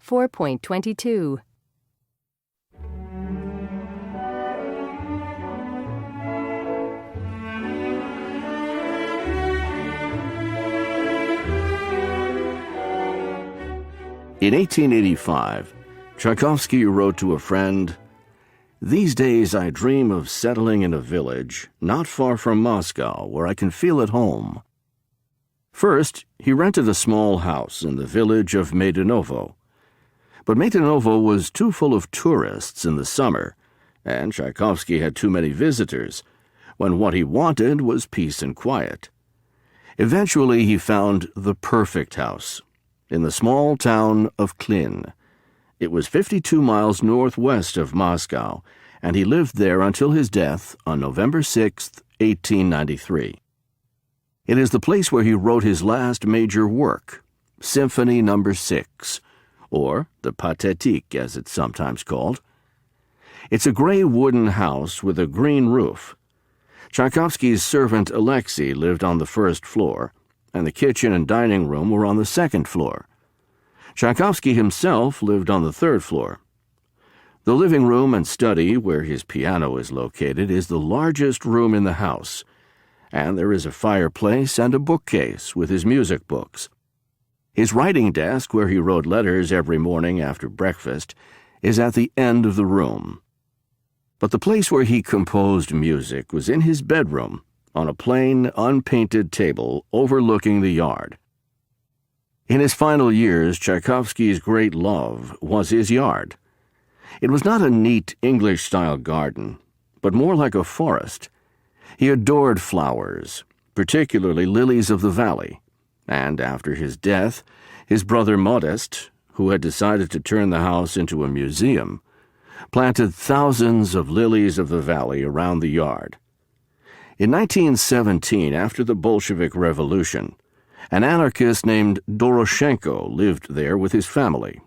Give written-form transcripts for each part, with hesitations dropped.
4.22. In 1885, Tchaikovsky wrote to a friend, "These days I dream of settling in a village not far from Moscow where I can feel at home." First, he rented a small house in the village of Maidanovo. But Maidanovo was too full of tourists in the summer, and Tchaikovsky had too many visitors, when what he wanted was peace and quiet. Eventually, he found the perfect house in the small town of Klin. It was 52 miles northwest of Moscow, and he lived there until his death on November 6, 1893. It is the place where he wrote his last major work, Symphony No. 6, or the Pathétique as it's sometimes called. It's a gray wooden house with a green roof. Tchaikovsky's servant Alexei lived on the first floor, and the kitchen and dining room were on the second floor. Tchaikovsky himself lived on the third floor. The living room and study, where his piano is located, is the largest room in the house, and there is a fireplace and a bookcase with his music books. His writing desk, where he wrote letters every morning after breakfast, is at the end of the room. But the place where he composed music was in his bedroom, on a plain, unpainted table overlooking the yard. In his final years, Tchaikovsky's great love was his yard. It was not a neat English-style garden, but more like a forest. He adored flowers, particularly lilies of the valley, and after his death, his brother Modest, who had decided to turn the house into a museum, planted thousands of lilies of the valley around the yard. In 1917, after the Bolshevik Revolution, an anarchist named Doroshenko lived there with his family.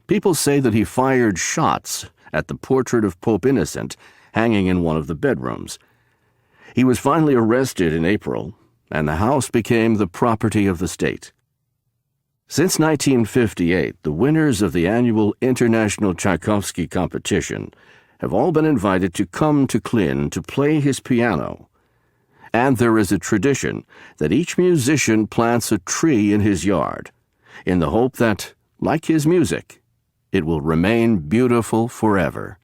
People say that he fired shots at the portrait of Pope Innocent hanging in one of the bedrooms. He was finally arrested in April, and the house became the property of the state. Since 1958, the winners of the annual International Tchaikovsky Competition have all been invited to come to Klin to play his piano. And there is a tradition that each musician plants a tree in his yard, in the hope that, like his music, it will remain beautiful forever.